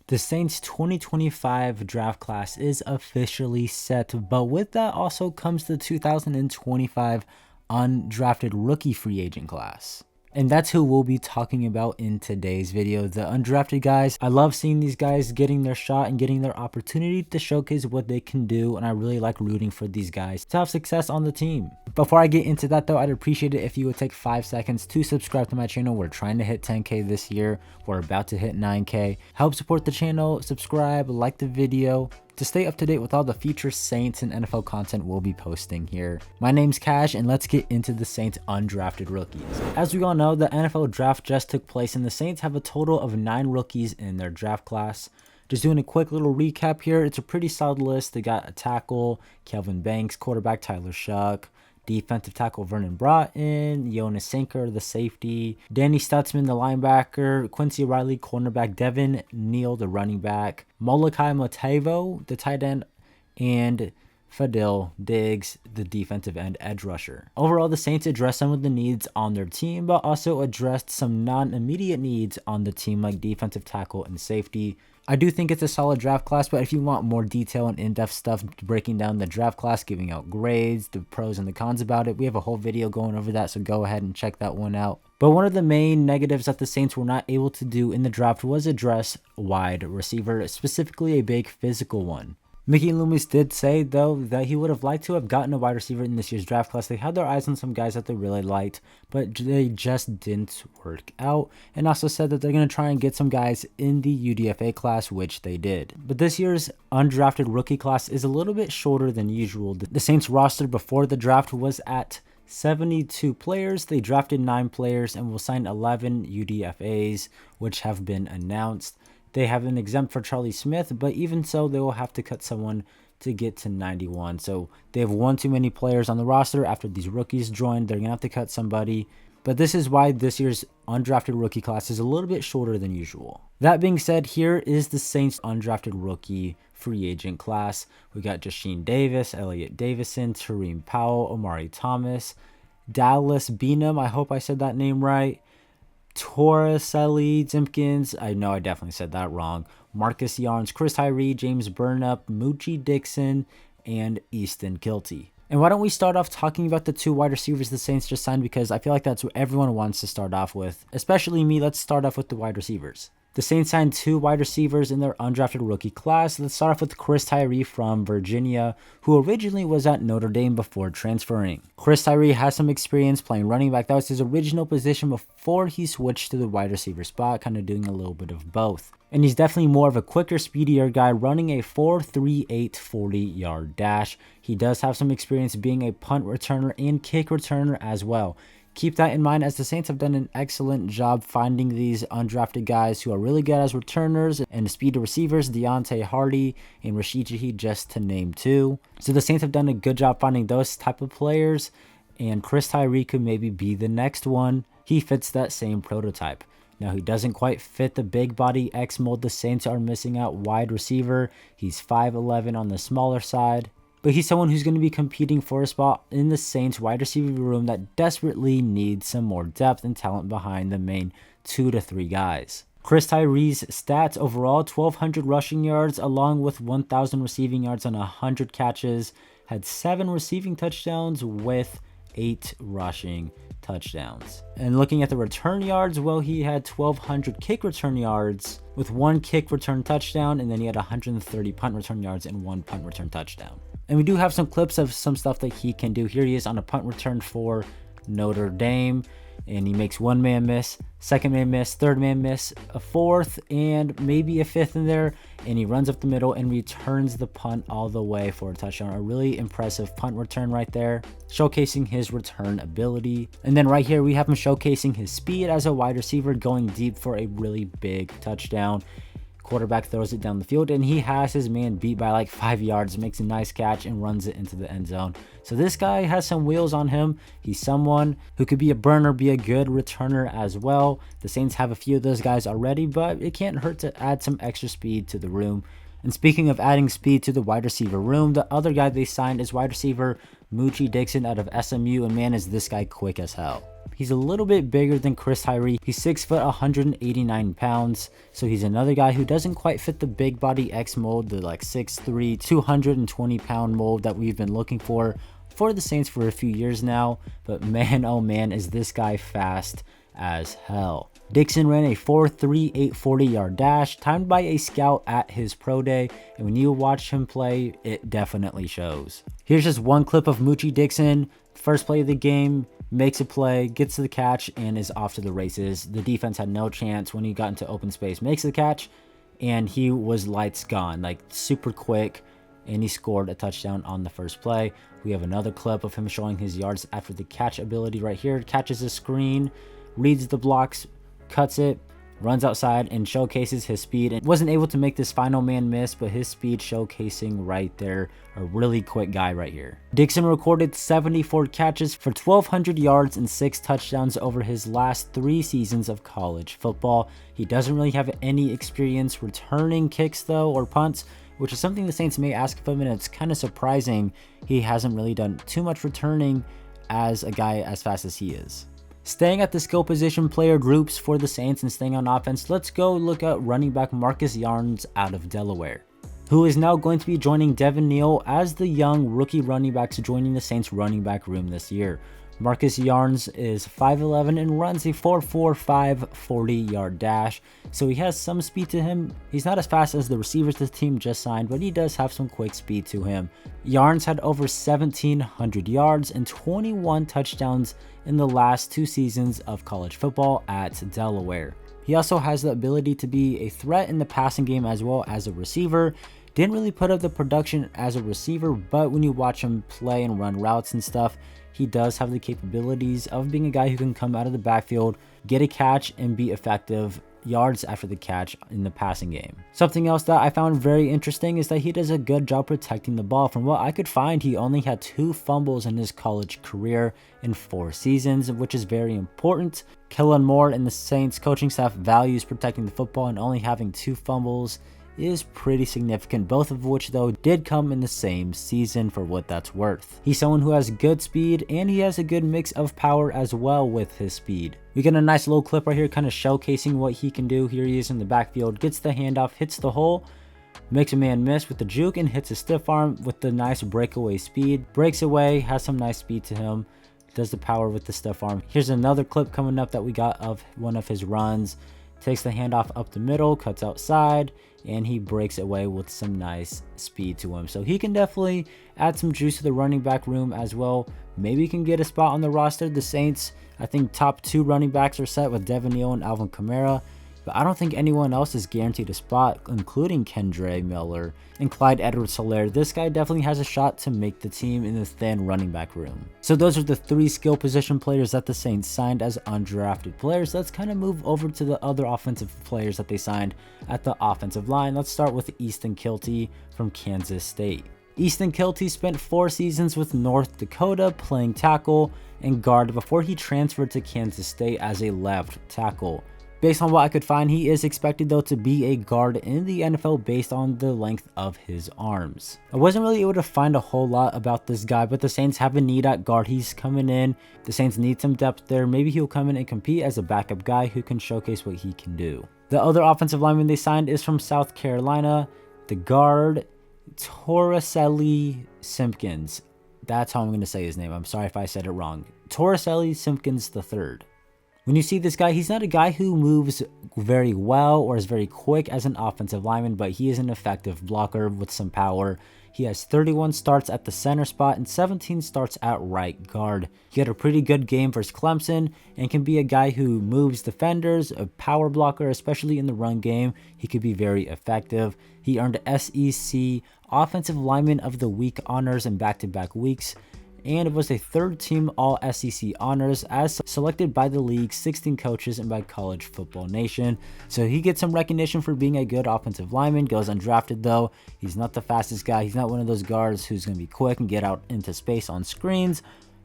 The Saints 2025 draft class is officially set, but with that also comes the 2025 undrafted rookie free agent class. And that's who we'll be talking about in today's video. The undrafted guys. I love seeing these guys getting their shot and getting their opportunity to showcase what they can do. And I really like rooting for these guys to have success on the team. Before I get into that though, I'd appreciate it if you would take 5 seconds to subscribe to my channel. We're trying to hit 10K this year. We're about to hit 9K. Help support the channel, subscribe, like the video, to stay up to date with all the future Saints and NFL content we'll be posting here. My name's Cash, and let's get into the Saints undrafted rookies. As we all know, the NFL draft just took place, and the Saints have a total of 9 rookies in their draft class. Just doing a quick little recap here, it's a pretty solid list. They got a tackle, Kelvin Banks, quarterback Tyler Shuck, defensive tackle Vernon Broughton, Jonas Sanker, the safety, Danny Stutzman, the linebacker, Quincy Riley, cornerback, Devin Neal, the running back, Molokai Motevo, the tight end, and Fadil Diggs, the defensive end edge rusher. Overall, the Saints addressed some of the needs on their team, but also addressed some non-immediate needs on the team like defensive tackle and safety. I do think it's a solid draft class, but if you want more detail and in-depth stuff breaking down the draft class, giving out grades, the pros and the cons about it, we have a whole video going over that, so go ahead and check that one out. But one of the main negatives that the Saints were not able to do in the draft was address wide receiver, specifically a big physical one. Mickey Loomis did say, though, that he would have liked to have gotten a wide receiver in this year's draft class. They had their eyes on some guys that they really liked, but they just didn't work out. And also said that they're going to try and get some guys in the UDFA class, which they did. But this year's undrafted rookie class is a little bit shorter than usual. The Saints roster before the draft was at 72 players. They drafted 9 players and will sign 11 UDFAs, which have been announced. They have an exempt for Charlie Smith, but even so, they will have to cut someone to get to 91. So they have one too many players on the roster after these rookies joined. They're going to have to cut somebody. But this is why this year's undrafted rookie class is a little bit shorter than usual. That being said, here is the Saints undrafted rookie free agent class. We got Jashin Davis, Elliott Davison, Tareem Powell, Omari Thomas, Dallas Beenum, I hope I said that name right, Torricelli Simpkins, I know I definitely said that wrong, Marcus Yarns, Chris Tyree, James Burnup, Moochie Dixon, and Easton Kilty. And why don't we start off talking about the 2 wide receivers the Saints just signed, because I feel like that's what everyone wants to start off with, especially me. Let's start off with the wide receivers. The Saints signed 2 wide receivers in their undrafted rookie class. Let's start off with Chris Tyree from Virginia, who originally was at Notre Dame before transferring. Chris Tyree has some experience playing running back. That was his original position before he switched to the wide receiver spot, kind of doing a little bit of both. And he's definitely more of a quicker, speedier guy, running a 4.38 40-yard dash. He does have some experience being a punt returner and kick returner as well. Keep that in mind, as the Saints have done an excellent job finding these undrafted guys who are really good as returners and speed receivers, Deontay Hardy and Rashid Shaheed, just to name 2. So the Saints have done a good job finding those type of players, and Chris Tyree could maybe be the next one. He fits that same prototype. Now, he doesn't quite fit the big body X mold the Saints are missing out wide receiver. He's 5'11" on the smaller side. But he's someone who's going to be competing for a spot in the Saints wide receiver room that desperately needs some more depth and talent behind the main 2 to 3 guys. Chris Tyree's stats overall: 1,200 rushing yards along with 1,000 receiving yards on 100 catches. Had 7 receiving touchdowns with 8 rushing touchdowns. And looking at the return yards, well, he had 1,200 kick return yards with 1 kick return touchdown, and then he had 130 punt return yards and 1 punt return touchdown. And we do have some clips of some stuff that he can do. Here he is on a punt return for Notre Dame, and he makes 1 man miss, 2nd man miss, 3rd man miss, a 4th, and maybe a 5th in there, and he runs up the middle and returns the punt all the way for a touchdown. A really impressive punt return right there, showcasing his return ability. And then right here we have him showcasing his speed as a wide receiver, going deep for a really big touchdown. Quarterback throws it down the field, and he has his man beat by like 5 yards, makes a nice catch, and runs it into the end zone. So this guy has some wheels on him. He's someone who could be a burner, be a good returner as well. The Saints have a few of those guys already, but it can't hurt to add some extra speed to the room. And speaking of adding speed to the wide receiver room, the other guy they signed is wide receiver Moochie Dixon out of SMU, and man, is this guy quick as hell. He's a little bit bigger than Chris Tyree. He's 6 foot, 189 pounds. So he's another guy who doesn't quite fit the big body X mold, the like 6'3", 220 pound mold that we've been looking for the Saints for a few years now. But man, oh man, is this guy fast as hell. Dixon ran a 4.3 840 yard dash, timed by a scout at his pro day, and when you watch him play, it definitely shows. Here's just one clip of Moochie Dixon. First play of the game, makes a play, gets to the catch, and is off to the races. The defense had no chance when he got into open space, makes the catch, and he was lights gone, like super quick, and he scored a touchdown on the first play. We have another clip of him showing his yards after the catch ability right here. Catches a screen, reads the blocks, cuts it, runs outside, and showcases his speed. And wasn't able to make this final man miss, but his speed showcasing right there. A really quick guy right here. Dixon recorded 74 catches for 1,200 yards and 6 touchdowns over his last 3 seasons of college football. He doesn't really have any experience returning kicks though, or punts, which is something the Saints may ask of him, and it's kind of surprising he hasn't really done too much returning as a guy as fast as he is. Staying at the skill position player groups for the Saints and staying on offense, let's go look at running back Marcus Yarns out of Delaware, who is now going to be joining Devin Neal as the young rookie running backs joining the Saints running back room this year. Marcus Yarns is 5'11" and runs a 4.45 40 yard dash, so he has some speed to him. He's not as fast as the receivers the team just signed, but he does have some quick speed to him. Yarns had over 1,700 yards and 21 touchdowns in the last 2 seasons of college football at Delaware. He also has the ability to be a threat in the passing game as well as a receiver. Didn't really put up the production as a receiver, but when you watch him play and run routes and stuff, he does have the capabilities of being a guy who can come out of the backfield, get a catch, and be effective yards after the catch in the passing game. Something else that I found very interesting is that he does a good job protecting the ball. From what I could find, he only had 2 fumbles in his college career in 4 seasons, which is very important. Kellen Moore and the Saints coaching staff values protecting the football, and only having 2 fumbles is pretty significant, both of which though did come in the same season for what that's worth. He's someone who has good speed, and he has a good mix of power as well with his speed. We get a nice little clip right here kind of showcasing what he can do. Here he is in the backfield, gets the handoff, hits the hole, makes a man miss with the juke, and hits a stiff arm with the nice breakaway speed. Breaks away, has some nice speed to him, does the power with the stiff arm. Here's another clip coming up that we got of one of his runs. Takes the handoff up the middle, cuts outside, and he breaks away with some nice speed to him. So he can definitely add some juice to the running back room as well. Maybe he can get a spot on the roster. The Saints, I think top 2 running backs are set with Devin Neal and Alvin Kamara, but I don't think anyone else is guaranteed a spot, including Kendre Miller and Clyde Edwards-Helaire. This guy definitely has a shot to make the team in the thin running back room. So those are the 3 skill position players that the Saints signed as undrafted players. Let's kind of move over to the other offensive players that they signed at the offensive line. Let's start with Easton Kilty from Kansas State. Easton Kilty spent 4 seasons with North Dakota playing tackle and guard before he transferred to Kansas State as a left tackle. Based on what I could find, he is expected though to be a guard in the NFL based on the length of his arms. I wasn't really able to find a whole lot about this guy, but the Saints have a need at guard. He's coming in. The Saints need some depth there. Maybe he'll come in and compete as a backup guy who can showcase what he can do. The other offensive lineman they signed is from South Carolina, the guard Torricelli Simpkins. That's how I'm going to say his name. I'm sorry if I said it wrong. Torricelli Simpkins III. When you see this guy, he's not a guy who moves very well or is very quick as an offensive lineman, but he is an effective blocker with some power. He has 31 starts at the center spot and 17 starts at right guard. He had a pretty good game versus Clemson and can be a guy who moves defenders, a power blocker, especially in the run game. He could be very effective. He earned SEC Offensive Lineman of the Week honors in back-to-back weeks, and was a 3rd team All-SEC honors as selected by the league's 16 coaches and by College Football Nation. So he gets some recognition for being a good offensive lineman. Goes undrafted though. He's not the fastest guy. He's not one of those guards who's going to be quick and get out into space on screens,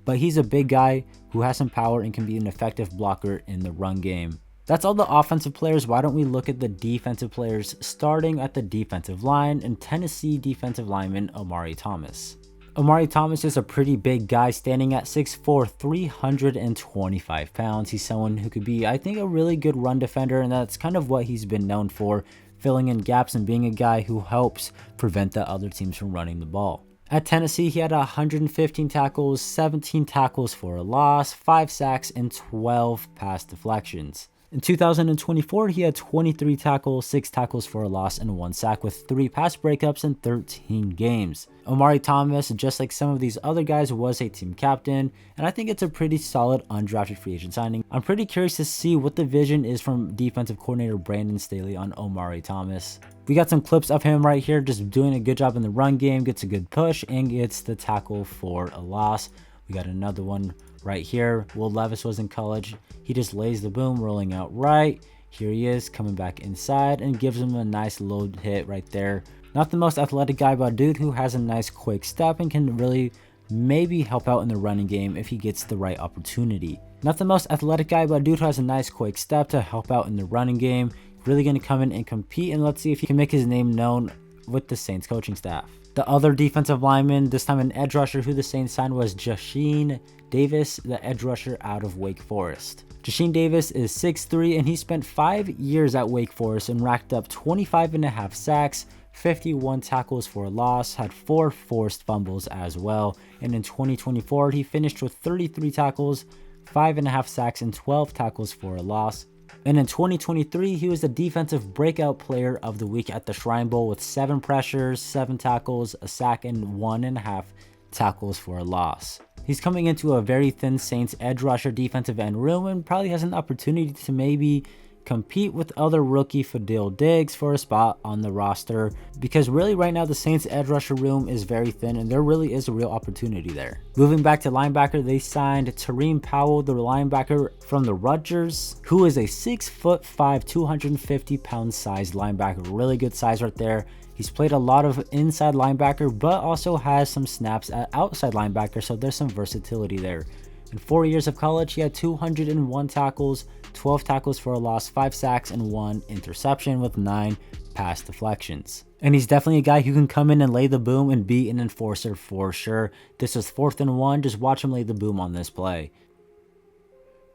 but he's a big guy who has some power and can be an effective blocker in the run game. That's all the offensive players. Why don't we look at the defensive players, starting at the defensive line and Tennessee defensive lineman Omari Thomas. Omari Thomas is a pretty big guy, standing at 6'4", 325 pounds. He's someone who could be, I think, a really good run defender, and that's kind of what he's been known for, filling in gaps and being a guy who helps prevent the other teams from running the ball. At Tennessee, he had 115 tackles, 17 tackles for a loss, 5 sacks, and 12 pass deflections. In 2024, he had 23 tackles, 6 tackles for a loss, and 1 sack with 3 pass breakups in 13 games. Omari Thomas, just like some of these other guys, was a team captain, and I think it's a pretty solid undrafted free agent signing. I'm pretty curious to see what the vision is from defensive coordinator Brandon Staley on Omari Thomas. We got some clips of him right here just doing a good job in the run game, gets a good push, and gets the tackle for a loss. We got another one right here. Will Levis was in college. He just lays the boom, rolling out right. Here he is coming back inside and gives him a nice low hit right there. Not the most athletic guy, but a dude who has a nice quick step and can really maybe help out in the running game if he gets the right opportunity. Not the most athletic guy, but a dude who has a nice quick step to help out in the running game. Really going to come in and compete, and let's see if he can make his name known with the Saints coaching staff. The other defensive lineman, this time an edge rusher who the Saints signed, was Jasheen Davis, the edge rusher out of Wake Forest. Jasheen Davis is 6'3", and he spent 5 years at Wake Forest and racked up 25.5 sacks, 51 tackles for a loss, had 4 forced fumbles as well, and in 2024 he finished with 33 tackles, 5.5 sacks, and 12 tackles for a loss. And in 2023, he was the defensive breakout player of the week at the Shrine Bowl with 7 pressures, 7 tackles, a sack, and 1.5 tackles for a loss. He's coming into a very thin Saints edge rusher defensive end room and probably has an opportunity to maybe compete with other rookie Fadil Diggs for a spot on the roster, because really right now the Saints edge rusher room is very thin and there really is a real opportunity there. Moving back to linebacker, they signed Tareem Powell, the linebacker from the Rutgers, who is a 6'5", 250-pound sized linebacker. Really good size right there. He's played a lot of inside linebacker, but also has some snaps at outside linebacker, so there's some versatility there. In 4 years of college, he had 201 tackles, 12 tackles for a loss, 5 sacks, and 1 interception with 9 pass deflections. And he's definitely a guy who can come in and lay the boom and be an enforcer for sure. This is 4th and 1. Just watch him lay the boom on this play.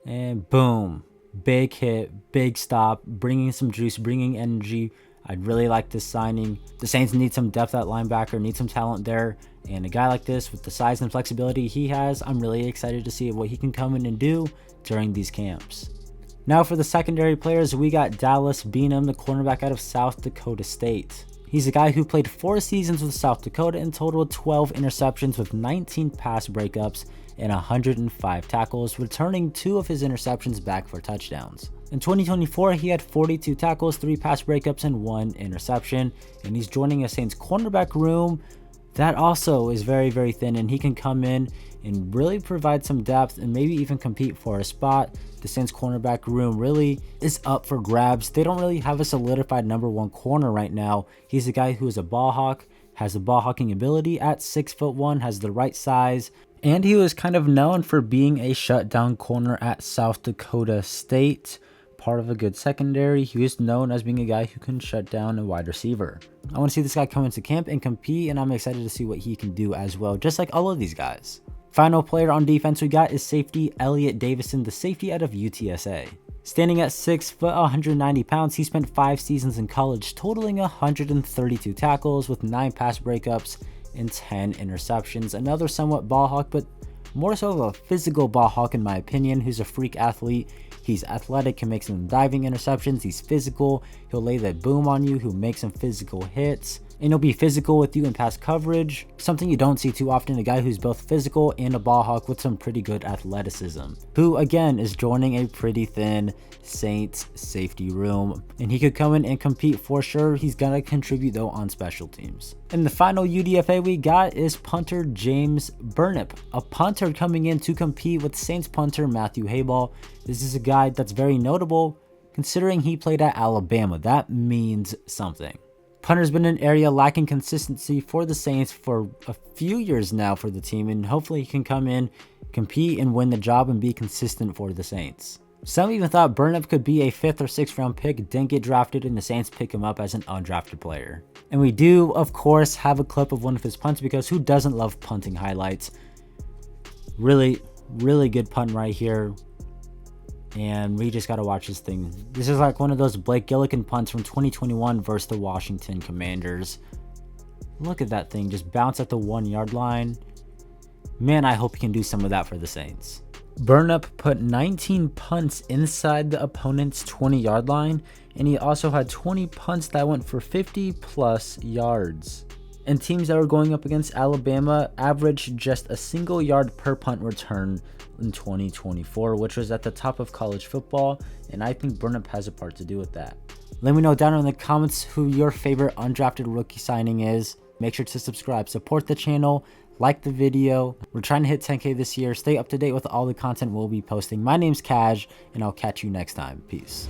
And boom. Big hit, big stop, bringing some juice, bringing energy. I'd really like this signing. The Saints need some depth at linebacker, need some talent there. And a guy like this with the size and flexibility he has, I'm really excited to see what he can come in and do during these camps. Now for the secondary players, we got Dallas Beenum, the cornerback out of South Dakota State. He's a guy who played 4 seasons with South Dakota and totaled 12 interceptions with 19 pass breakups and 105 tackles, returning 2 of his interceptions back for touchdowns. In 2024, he had 42 tackles, 3 pass breakups, and 1 interception, and he's joining a Saints cornerback room that also is very, very thin, and he can come in and really provide some depth and maybe even compete for a spot. The Saints cornerback room really is up for grabs. They don't really have a solidified number 1 corner right now. He's a guy who is a ball hawk, has the ball hawking ability at 6'1", has the right size, and he was kind of known for being a shutdown corner at South Dakota State. Part of a good secondary. He was known as being a guy who can shut down a wide receiver. I want to see this guy come into camp and compete, and I'm excited to see what he can do as well, just like all of these guys. Final player on defense we got is safety Elliot Davison, the safety out of UTSA. Standing at 6 foot, 190 pounds, he spent 5 seasons in college, totaling 132 tackles with 9 pass breakups and 10 interceptions. Another somewhat ball hawk, but more so of a physical ball hawk in my opinion, who's a freak athlete. He's athletic, can make some diving interceptions, he's physical, he'll lay that boom on you, he'll make some physical hits, and he'll be physical with you in pass coverage, something you don't see too often, a guy who's both physical and a ball hawk with some pretty good athleticism, who again is joining a pretty thin Saints safety room, and he could come in and compete for sure. He's gonna contribute though on special teams. And the final UDFA we got is punter James Burnip, a punter coming in to compete with Saints punter Matthew Hayball. This is a guy that's very notable considering he played at Alabama. That means something. Punter's been an area lacking consistency for the Saints for a few years now for the team, and hopefully he can come in, compete, and win the job and be consistent for the Saints. Some even thought Burnip could be a 5th or 6th round pick, didn't get drafted, and the Saints pick him up as an undrafted player. And we do, of course, have a clip of one of his punts, because who doesn't love punting highlights? Really, really good punt right here. And we just got to watch this thing. This is like one of those Blake Gillikin punts from 2021 versus the Washington Commanders. Look at that thing, just bounce at the 1 yard line. Man, I hope he can do some of that for the Saints. Burnip put 19 punts inside the opponent's 20 yard line, and he also had 20 punts that went for 50 plus yards. And teams that were going up against Alabama averaged just a single yard per punt return in 2024, which was at the top of college football, and I think Burnip has a part to do with that. Let me know down in the comments who your favorite undrafted rookie signing is. Make sure to subscribe, support the channel, like the video. We're trying to hit 10K this year. Stay up to date with all the content we'll be posting. My name's Kaj, and I'll catch you next time. Peace.